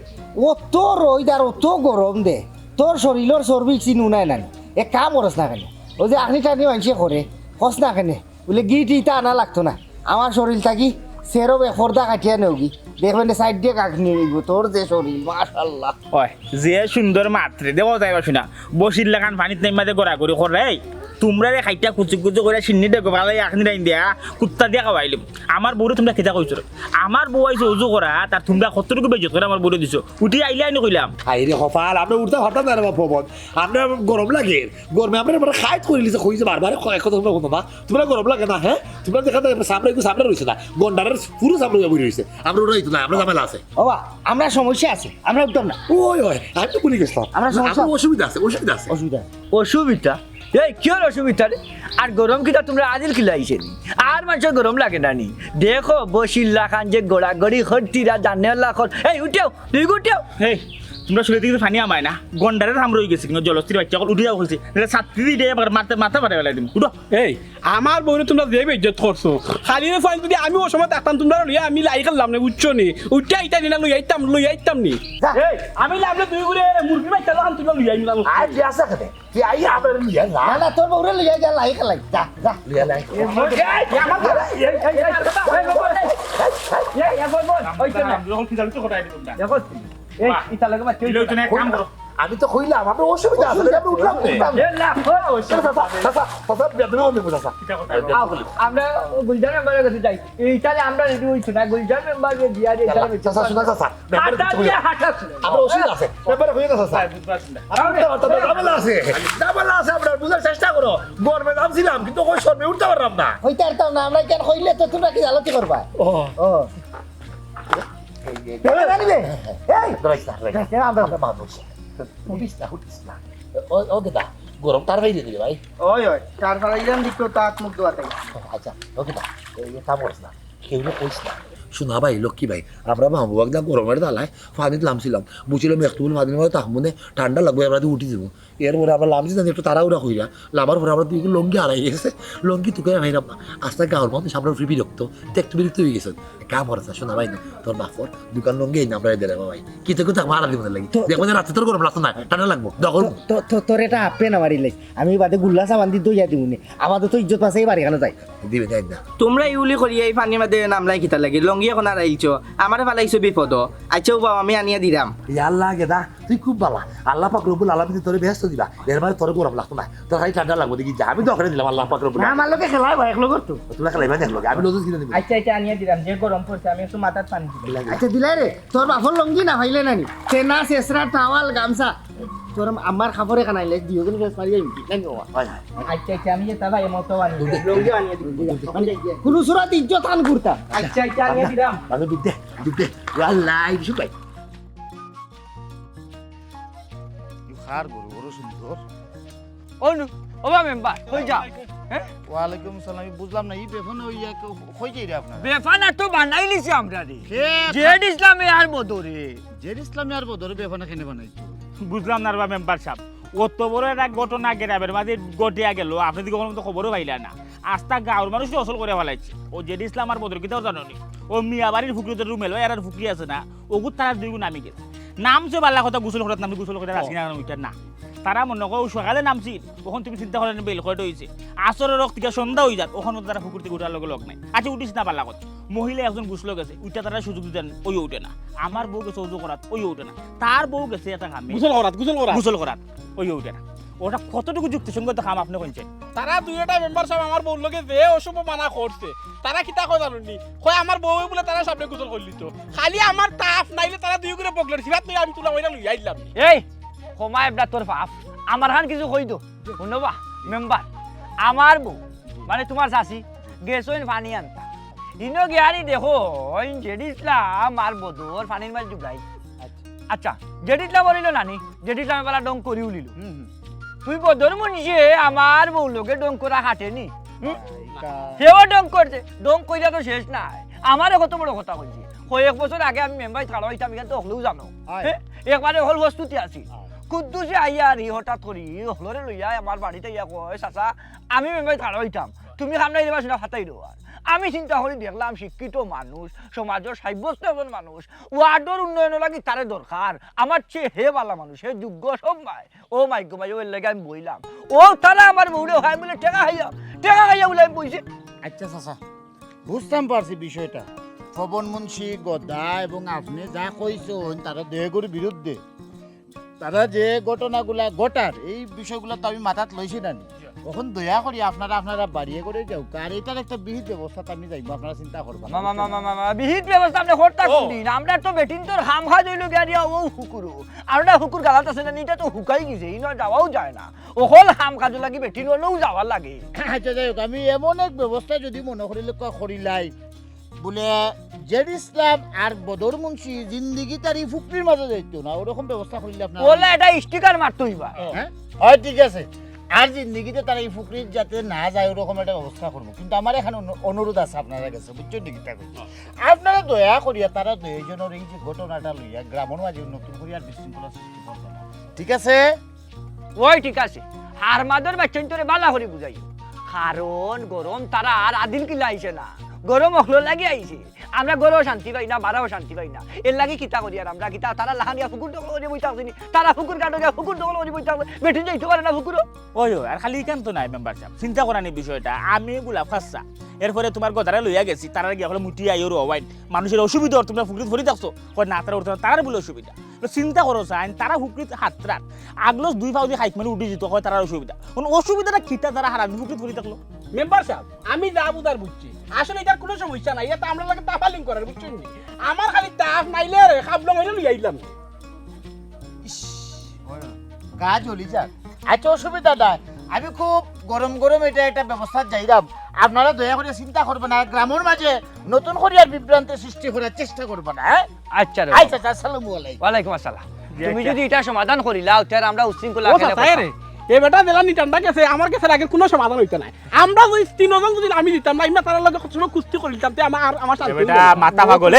B: অত রোদ আর অত গরম দে তোর শরীরের চর্বি চিনু নাই না এক কাম করস না কেন ওই যে আখনি টানি মানুষে করে কস না কেন বলে গিটি ইটা আনা লাগতো না আমার শরীর থাকি সেরো বেখরদা কাটিয়া নেওগি দেখবেন সাইড দিয়ে কাক নিয়ে নিব তোর যে শরীর মাশাআল্লাহ
E: ওই যে সুন্দর মাত্রে দেওয়া যাইবা শুনা বসির লাগান পানিত নেই মাঝে গড়া গড়ি করে তোমরা রে খাইটা কুচি কুচি করে সিন্নি দেখো ভালো এখনি রাইন দিয়া কুত্তা দিয়া খাওয়াইলাম আমার বউরে তোমরা খেতা কইছো আমার বউ আইছে উজু করা তার তোমরা কতটুকু বেজত করে আমার বউরে দিছো উঠি আইলে আইনি কইলাম
A: আইরে হফাল আমরা উঠতে হঠাৎ না পবন আমরা গরম লাগে গরমে আমরা খাইত করে লিছে কইছে বারবার কথা তোমরা কোনো না তোমরা গরম লাগে না হ্যাঁ তোমরা দেখা সামনে রইছে না গন্ডারের পুরো সামনে বই রইছে আমরা রইতো না আমরা ঝামেলা আছে
B: বাবা আমরা সমস্যা আছে আমরা উঠতাম না
A: ওই আমি তো বলি গেছিলাম
B: আমরা সমস্যা
A: অসুবিধা আছে
G: অসুবিধা এই কি অসুবিধা রে আর গরম কিটা তোমরা আজিল খিলাইছে নি আর মানুষের গরম লাগে না নি দেখো বসিল্লা খান যে গোড়াগড়ি খরতিরা জানেল্লা খর এই উঠেও তুই উঠেও
E: হেই তোমরা শুনে দিকে পানি আমায় না গন্ডারের হাম রই গেছে কিন্তু জলস্থির বাচ্চা উঠে যাও বলছে ছাত্রী দিয়ে মাথা মারে বেলা দিম উঠো
D: এই আমার বউরে তোমরা যে বেজ্জত করছো খালি রে ফাইন যদি আমি ও সময় থাকতাম তোমরা লইয়া আমি লাই করলাম না বুঝছো নি উঠতে আইতা নি না লই আইতাম নি
E: এই আমি লাভলে তুই করে মুরগি বাচ্চা লাগান তুমি লই আইনি না
A: আই বিয়াসা করে কি আই আমরা লিয়া না
B: না তোর বউরে লইয়া যা লাই খেলাই যা
A: লিয়া লাই আমি তো কইলাম আমরা অসুবিধা আছে আমরা উঠলাম
G: আমরা গুলজার মেম্বারের কাছে যাই এইটালে আমরা রেডি হইছো না গুলজার মেম্বারের দিয়া রে
A: আমরা অসুবিধা আছে ব্যাপারে হয়ে গেছে ঝামেলা আছে আমরা বুঝার চেষ্টা করো গরমে নামছিলাম কিন্তু ওই শর্মে উঠতে পারলাম না
B: হইতে পারতাম না আমরা কেন কইলে তো তোমরা কি আলোচনা করবা
A: ও আমরা মানুষ উঠিস না ও দাদা গরম তার বাইরে দিলে ভাই
B: ওই চার ফালাইলাম দিতো তাক মুখ দোয়াতাই
A: আচ্ছা ওকে না তা বলছ না কেউ কইস না শোনা ভাই লক্ষ্মী ভাই আমরা মাহবুব একদম গরমের দালায় ফানিতে নামছিলাম বুঝছিলাম একটু ফানির মধ্যে তাহমনে ঠান্ডা লাগবে আমরা উঠি যাবো এরপরে আমরা নামছি না একটু তাড়াহুড়া কইরা নামার পরে আমরা দুই লঙ্গি হারাই গেছে লঙ্গি তোকে ভাই আস্তে গাঁর মধ্যে সামনে ফ্রি বিরক্ত একটু বিরক্ত হয়ে গেছে কাম হচ্ছে শোনা ভাই না তোর বাপর দোকান লঙ্গি এই নাম্বার দিয়ে ভাই কিছু কিছু মারা দিব লাগে দেখবো রাতে তোর গরম লাগতো না ঠান্ডা লাগবো দখল
B: তোর এটা আপে না মারিলে আমি বাদে গুল্লা সাবান দি দইয়া দিউনি আমাদের তো ইজ্জত পাশে বাড়ি কেন যাই
A: দিবে যাই না
G: তোমরা ইউলি করি এই পানির মধ্যে নামলাই কিতা লাগে লঙ্গি এখন আর আইছো আমারে ফালাইছো বিপদ আচ্ছাও বাবা আমি আনিয়া দিলাম
A: আল্লাহ গেদা তুই খুব ভালো আল্লাহ পাক রব্বুল আলামিন তোরে ব্যস্ত দিবা এর মানে তোর গরম লাগতো না তোর খালি ঠান্ডা লাগবো দেখি যা আমি তো ওখানে দিলাম আল্লাহ পাক রব্বুল
B: না আমার লোকে খেলাই ভাই একলো করতো
A: তোরা খেলাইবা দেখলো আমি লোজ কিনে নিবি
G: আচ্ছা আনিয়া দিলাম যে গরম পড়ছে আমি একটু মাথার পানি দিলাম
B: আচ্ছা দিলাই রে তোর বাপর লঙ্গি না ভাইলে নানি চেনা শেষরা টাওয়াল গামছা তোর আমার খাবরে কানাইলে দিও কিন্তু ফেস মারি যাইবি নানি ও
G: আচ্ছা আমি যে তাবা এমতো আনি লঙ্গি আনিয়া দিলাম
B: কোন সুরাত ইজ্জত আন করতা
G: আচ্ছা আনিয়া দিলাম
A: আমি দুধে আল্লাহ ইসু ভাই
H: খার গরু বড় সুন্দর
G: অনু ওবা মেম্বার কই যাও
H: ওয়ালাইকুম সালাম আমি বুঝলাম না এই বেফান ওই কই যাই রে আপনারা
G: বেফানা তো বানাই লিছি আমরা রে
H: কে
G: জেড ইসলামে আর বদরে
H: জের ইসলামী আর বদরে বেফানা কেনে বানাইছো
E: বুঝলাম না রা মেম্বার সাহেব অত বড় একটা ঘটনা গ্রামের মাঝে ঘটিয়া গেল আপনি তো কোনো খবরও পাইলেন না আস্তা গাঁর মানুষ অসল করে ফেলাইছে ও জেড ইসলাম আর বদর কিতাও জানো নি ও মিয়া বাড়ির ফুকরিতে রুমেল এর আর ফুকরি আছে না ওগুর তারা দুই গুণ নামি গেছে নামছে বাল্লা কথা গোসল করার নামে গোসল করে আসি না ওইটার না তারা মনে করো সকালে নামছিল ওখান তুমি চিন্তা করেন বেল কয়টা হয়েছে আসরের রক্ত থেকে সন্ধ্যা হয়ে যাক ওখানে তারা পুকুর থেকে উঠার লগে লগ নাই আচ্ছা উঠিস না পাল্লা কথা মহিলা একজন গুছলো গেছে ওইটা তারা সুযোগ দেন ওই উঠে না আমার বউ গেছে অজু করাত ওই উঠে না তার বউ গেছে এটা কামে গোসল করাত ওই উঠে না ওটা কতটুকু যুক্তিসঙ্গত কাম আপনি কইছেন
D: তারা দুইটা মেম্বার সব আমার বউর লগে যে অশুভ মানা করছে তারা কিতা কয় জানুনি কয় আমার বউ বলে তারা সামনে গোসল করলি তো খালি আমার তাপ নাইলে তারা দুই করে বগলের সিবাত নই আমি তুলা ওইটা লই আইলাম
G: এই কমা এবলা তোর বাপ আমার হান কিছু কই দো শুনবা মেম্বার আমার বউ মানে তোমার শাশি গেছইন পানি আনতা ইনো গিয়ানি দেখো ওই জেড ইসলাম আর বদর পানির মাঝ ডুবলাই আচ্ছা জেড ইসলাম বলিল নানি জেড ইসলাম বেলা ডং করি উলিল তুই বদর মনিষে আমার বউ লোকে ডং করা হাঁটেনি সেও ডং করছে ডং কইরা তো শেষ নাই আমারও কত বড় কথা কইছে কয়েক বছর আগে আমি মেম্বার ছাড়া হইতাম এখানে তো হলেও জানো একবারে হল বস্তুতে আছি কুদ্দুসে আইয়া আর হঠাৎ করি হলরে লইয়া আমার বাড়িতে ইয়া কয় চাচা আমি মেম্বার ছাড়া হইতাম তুমি সামনে দিবা সেটা ফাটাই দেওয়া আমি চিন্তা করে দেখলাম শিক্ষিত মানুষ সমাজের সাব্যস্ত একজন মানুষ ওয়ার্ডের উন্নয়নের লাগি তারে দরকার আমার চেয়ে হে বালা মানুষ হে যোগ্য সব ভাই ও মাইক ভাই ওর লেগে আমি বইলাম ও তারা আমার বউরে হয় বলে টেকা খাইয়া বলে আমি বইছি
H: আচ্ছা চাচা বুঝতাম পারছি বিষয়টা পবন মুন্সি গদা এবং আপনি যা কইছেন তারা দেহগুর বিরুদ্ধে তারা যে ঘটনাগুলা ঘটার এই বিষয়গুলো তো আমি মাথাত লইছি না নি। এখন দয়া করি আপনারা বাড়িয়ে করে যাও, আর এটার একটা বিহিত ব্যবস্থা আমি যাইব, আপনারা চিন্তা করবেন।
G: বিহিত ব্যবস্থা আপনি করতে দিন, আমরা তো বেটিন তোর হাম খা জইল গিয়া ও হুকুর আমরা হুকুর গালাত আছে না, এটা তো হুকাই গেছে, ইনো যাওয়াও যায় না, ওহল হাম কাজু লাগি বেটিন হলেও যাওয়ার লাগে।
H: আচ্ছা যাই হোক, আমি এমন এক ব্যবস্থা যদি মনে করিলে করিলাই বলে জেড ইসলাম আর বদর মুন্সি জিন্দিগি তার এই ফুকরির মাঝে যাইতো না, ওরকম ব্যবস্থা করিলে আপনার
G: বলে এটা স্টিকার মারতইবা।
H: হ্যাঁ হয় ঠিক আছে, আর জিন্দিগিতে তারা এই ফুকরির যাতে না যায় ওরকম একটা ব্যবস্থা করবো। কিন্তু আমার এখানে অনুরোধ আছে আপনারা কাছে, বুঝছেন দিকিটা করছি, আপনারা দয়া করিয়া তারা দুইজনের এই যে ঘটনাটা লইয়া গ্রামের মাঝে নতুন করে আর বিশৃঙ্খলা সৃষ্টি করবে না, ঠিক আছে?
G: ওই ঠিক আছে, হার মাদর বাচ্চান তোরে বালা করে বুঝাই, কারণ গরম তারা আর আদিল কিলা আইছে না, গরম অখলো লাগি আইছে, আমরা গরও শান্তি পাই না, বারাও শান্তি পাই না, এর লাগি কিতা করি আর আমরা কিতা, তারা লাহানিয়া ফুকুর দখল করে বইতে আসেনি, তারা ফুকুর কাটো গিয়া ফুকুর দখল করে বইতে আসে, বেটি যাইতে পারে না ফুকুরও।
E: ওই আর খালি কেন তো নাই মেম্বার সাহেব, চিন্তা করানি বিষয়টা, আমি গুলা ফাঁসা এরপরে তোমার গদারে লইয়া গেছি, তারা গিয়া হলে মুটি আইর ওয়াইন মানুষের অসুবিধা, তোমরা ফুকরিত ভরি থাকছো, না তারা উঠতে তার বলে অসুবিধা, চিন্তা করো চাইন তারা ফুকরিত হাতরাত আগলো 2 পাউ দিয়ে হাইক মানে উঠে যেত, হয় তার অসুবিধা, অসুবিধাটা খিতা তারা হারামি ফুকরিত ভরি থাকলো।
D: মেম্বার সাহেব আমি যা বুঝার বুঝছি, আসলে এটার কোনো সমস্যা নাই, এটা আমরা লাগে তাফালিং করার, বুঝছেন নি? আমার খালি তাফ নাইলে খাবলং হইলে লই আইলাম।
H: কাজ হলি যাক, আচ্ছা অসুবিধা নাই, আমি খুব গরম গরম এটা একটা ব্যবস্থা চাইলাম, আপনারা দয়া করে চিন্তা করবেন না, গ্রামের মাঝে নতুন করে আর বিভ্রান্তি সৃষ্টি করার চেষ্টা করবেন না।
G: আচ্ছা রে,
H: আচ্ছা আসসালামু আলাইকুম।
G: ওয়ালাইকুম আসসালাম। তুমি যদি এটা সমাধান করিলা তাহলে আমরা উচ্ছৃঙ্খলা
D: ও
G: খেলে
D: তাই রে, এই বেটা দিলাম নিটানটা গেছে, আমার কাছে আগের কোনো সমাধান হইতো না, আমরা যদি 3 জন যদি আমি দিতাম না, ইমা তার লগে কত কুস্তি করিতাম, তে আমার শান্তি
E: বেটা মাথা পাগল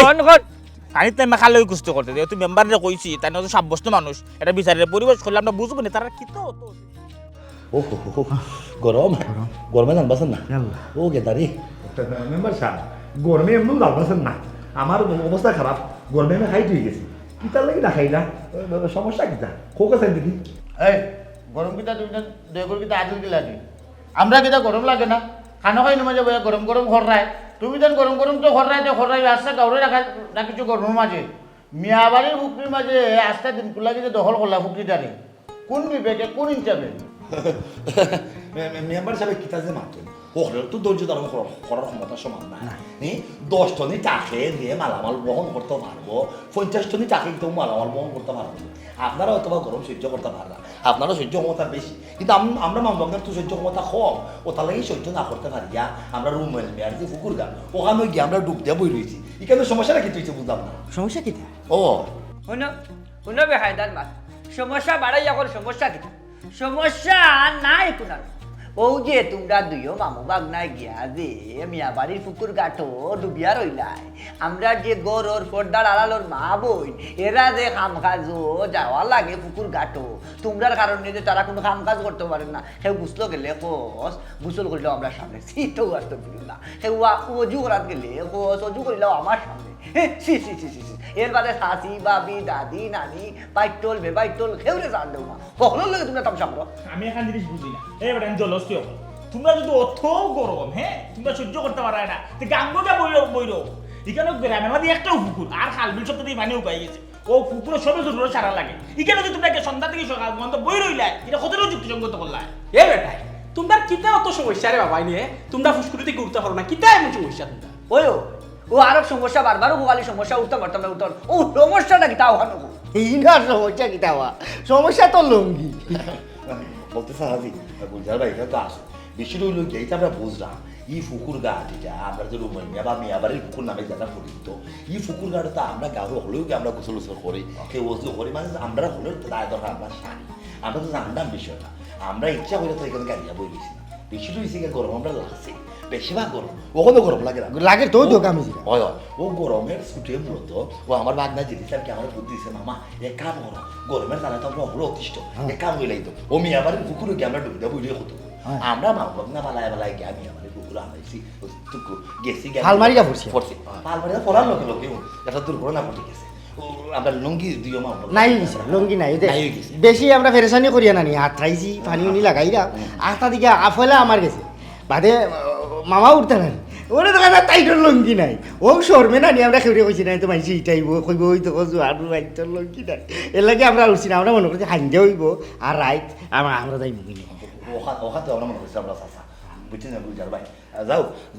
E: আনি তাই মাখা লই কুস্তি করতে দে, তুই মেম্বারে কইছি তাই না, তো সাব্যস্ত মানুষ, এটা বিচারের পরিবেশ করলে আমরা বুঝবো না তারা কি তো হতো।
A: ও গরম গরমে জানবাছেন না ও গেদারি মেম্বার সাহেব, গরমে এমন জানবাছেন না, আমার অবস্থা খারাপ, গরমে আমি হাইট হয়ে গেছি, কিতার লাগি না খাই না, সমস্যা কিতা খোক আছেন দেখি।
H: এই গরম কিটা তুমি দেগর কিটা আদিল কি লাগে, আমরা কিটা গরম লাগে না, খানা খাই নমাজে বয়া গরম গরম খররায়, তুমি যেন গরম গরম তো খররাই আসছে গাউরে না কিছু গরমের মাঝে, মিয়াবাড়ির ফুকরির মাঝে আস্তে দিন কুলাকে যে দখল করলা ফুকরিটারে, কোন বিবেকে কোন হিসাবে?
A: মেম্বার সাহেব কিতা যে মাত্র ওখানে তো ধৈর্য ধারণ করার ক্ষমতা সমান না, 10 টনি চাকে দিয়ে মালামাল বহন করতে পারবো, 50 টনি চাকে তো মালামাল বহন করতে পারবো, আপনারা হয়তো বা গরম সহ্য করতে পারেন না, আপনারা সহ্য ক্ষমতা বেশি, কিন্তু আমরা মামলার তো সহ্য ক্ষমতা কম, ও তার লাগে সহ্য না করতে পারি, আমরা রুমেল মেয়ার যে পুকুর গান ওখানে গিয়ে আমরা ডুব দিয়ে বই রয়েছি, এখানে সমস্যাটা কি তুইছে বুঝলাম না।
B: সমস্যা কি?
A: ও
G: শুনো বেহায়দার মাত, সমস্যা বাড়াই এখন সমস্যা কি? সমস্যা নাই কোনার, ও যে তোমরা দুইও মামু বাগনায় গিয়া যে মিয়া বাড়ির পুকুর গাঠো ডুবিয়া রইলাই, আমরা যে গরর পর্দার আড়ালোর মা বই এরা যে কাম কাজও যাওয়া লাগে পুকুর গাঠো, তোমরার কারণে যে তারা কোনো কাম কাজ করতে পারে না, সে গুছলো গেলে কস গুছল করিলেও আমরা সামনে শীতও আসতে পারি না, সে অজু করাত গেলে কস অজু করিলেও আমার সামনে, এর বাদে শাশি বাবি দাদি নানি বাইটল বেবাইটল খেউরে জান দেও না, কখনো লাগে তোমরা তামসা করো।
E: আমি এখন জিনিস বুঝি না, এই বেটা জলস্তি হবো, তোমরা যদি অত গরম তোমরা সহ্য করতে পারায় না, গাঙ্গো যা বইরো এখানে গ্রামের মধ্যে একটাও পুকুর আর খালবিল সব দিয়ে পানিও পাই গেছে, ও পুকুরে সবে জরুরত সারা লাগে, এখানে যদি তোমরা সন্ধ্যা থেকে সকাল পর্যন্ত বই রইলাই, এটা কতটা যুক্তিসঙ্গত করলাই?
D: এ বেটাই তোমরা কিতা অত সমস্যা রে বাবা, নিয়ে তোমরা ফুসকুরিতে ঘুরতে পারো না, কিতা এমন সমস্যা তোমরা?
G: ও আরো সমস্যা বারবার গোয়ালি সমস্যা উঠতে পারতাম না, উঠতাম ও সমস্যাটা কি তাও হানো
B: এই না সমস্যা কি তাওয়া, সমস্যা তো লুঙ্গি
A: বলতে সাহায্য গুলজার ভাই এটা তো আসে বেশি রইল কি, এইটা আমরা বুঝলাম, ই ফুকুর গাট এটা আমরা যে রুমের মেয়া বা মেয়াবাড়ির পুকুর নামে যারা পরিচিত, ই ফুকুর গাড়ে তো আমরা গাঁও হলেও কি আমরা গোসল গোসল করি, কেউ ওজু করি, মানে আমরা হলেও দায় দরকার আমরা সারি, আমরা তো জানলাম বিষয়টা, আমরা ইচ্ছা করে তো এখানে গাড়িয়া বই গেছি না, বেশি রয়েছে গরম আমরা লাগছে, বেশিরভাগ গরম ওখানে গরম লাগে না,
B: লাগে তো দোকামি
A: হয় ও গরমের ছুটে মূলত ও আমার বাগনা জিনিস আর কি আমার বুদ্ধি দিচ্ছে, মামা এক কাম করো, গরমের তারা তো আমরা অপর অতিষ্ঠ, এক কাম হইলাই তো ও মিয়া বাড়ির পুকুরে গিয়ে আমরা ডুবিতে বইলে হতো, আমরা মা বাগনা বালায় বালায় গিয়ে আমি আমার পুকুরে আনাইছি গেছি
B: পালমারিয়া পড়ছি
A: পালমারিয়া পড়ার লোকে লোকে একটা দুর্ঘটনা ঘটে গেছে, আমরা লুঙ্গি দিও মা
B: নাই লুঙ্গি নাই বেশি আমরা ফেরেশানি করিয়া নানি, হাত খাইছি পানি উনি লাগাইরা আস্তা দিকে আফলে আমার গেছে বাদে মামা উঠতে না, ওরে তো কথা তাইটোর লঙ্গি নাই ও শর্মে না নি আমরা খেউরে কইছি না তো মাইছি ইটাইব কইব ওই তো কজু আর বাইটোর লঙ্গি নাই এর লাগে আমরা উঠছি না আমরা মনে করছি হাইন্দে হইব আর রাইত আমরা যাই মুগিনি
A: ওখান তো আমরা মনে করছি আমরা চাচা বুঝছেন না বুঝার ভাই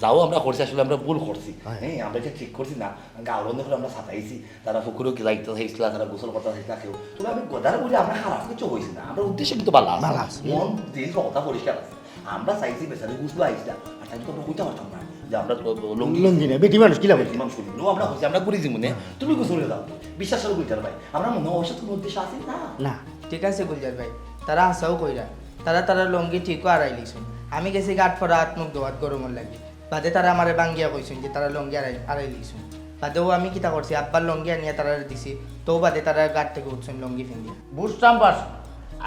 A: যাও আমরা করছি আসলে আমরা ভুল করছি হ্যাঁ আমরা এটা ঠিক করছি না গাঁওর দেখলে আমরা সাঁতাইছি তারা পুকুরেও যাইতে চাইছিল তারা গোসল করতে চাইছিল কেউ তবে আমি গদার বলি আমরা খারাপ কিছু হয়েছি না আমরা উদ্দেশ্য কিন্তু ভালো আছে মন দিল কথা পরিষ্কার আছে আমরা চাইছি বেচারি বুঝলো আইসলা আর তাই তো আমরা কইতে পারতাম না যে আমরা
B: লঙ্গি না বেটি মানুষ কি লাভ
A: মানুষ করি আমরা হচ্ছে আমরা করেছি মনে তুমি গোসলে যাও বিশ্বাস করে বুঝার ভাই আমরা মনে অবশ্য কোনো উদ্দেশ্য আছে না
B: না
I: ঠিক আছে গুলজার ভাই তারা হাসাও কইরা তারা লঙ্গি ঠিকও আড়াই লিছুন আমি গেছি গাঁট ফরা আত্মক দোয়াত গরমের লাগে বাদে তারা আমার বাঙ্গিয়া কইছেন যে তারা লঙ্গি আড়াই লিছুন বাদেও আমি কিতা করছি আব্বার লঙ্গি আনিয়া তারা দিছি তো বাদে তারা গাঁট থেকে উঠছেন লঙ্গি ফেঙ্গি
H: বুঝতাম পারছি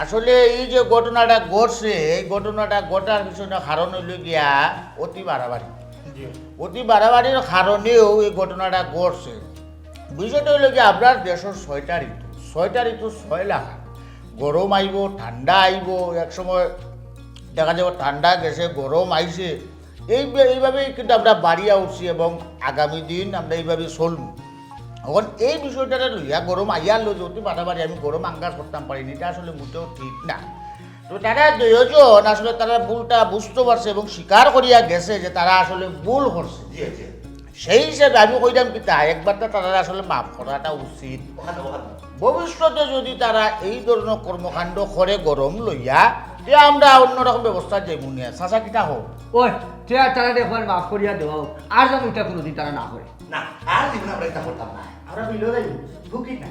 H: আসলে এই যে ঘটনাটা ঘটছে এই ঘটনাটা ঘটার পিছনে কারণ হইল গিয়া অতি বাড়াবাড়ির কারণেও এই ঘটনাটা ঘটছে বিষয়টা হইল গিয়া আপনার দেশের 6টা ঋতু 6 লাখ গরম আইব ঠান্ডা আইব এক সময় দেখা যাব ঠান্ডা গেছে গরম আইছে এইভাবেই কিন্তু আমরা বাড়িয়া উঠছি এবং আগামী দিন আমরা এইভাবে চলব এখন এই বিষয়টা লইয়া গরম আইয়ার লো যদি বাড়াবাড়ি আমি গরম আঙ্গাজ করতাম পারিনি এটা আসলে মোটেও ঠিক না তো তারা দুজন আসলে তারা ভুলটা বুঝতে পারছে এবং স্বীকার করিয়া গেছে যে তারা আসলে ভুল করছে সেই হিসেবে আমি কইলাম কি তা একবার তো তারা আসলে মাফ করাটা উচিত ভবিষ্যতে যদি তারা এই ধরনের কর্মকাণ্ড করে গরম লইয়া তে আমরা অন্যরকম ব্যবস্থা যেমনি চাচা কিটা হোক
G: ওই তারা দেখবার মাফ করিয়া দেওয়া হোক আর যেন এটা কোনোদিন তারা না করে
A: না আর জীবনে আমরা এটা করতাম না
B: আমরা মিলে যাই ভুকি না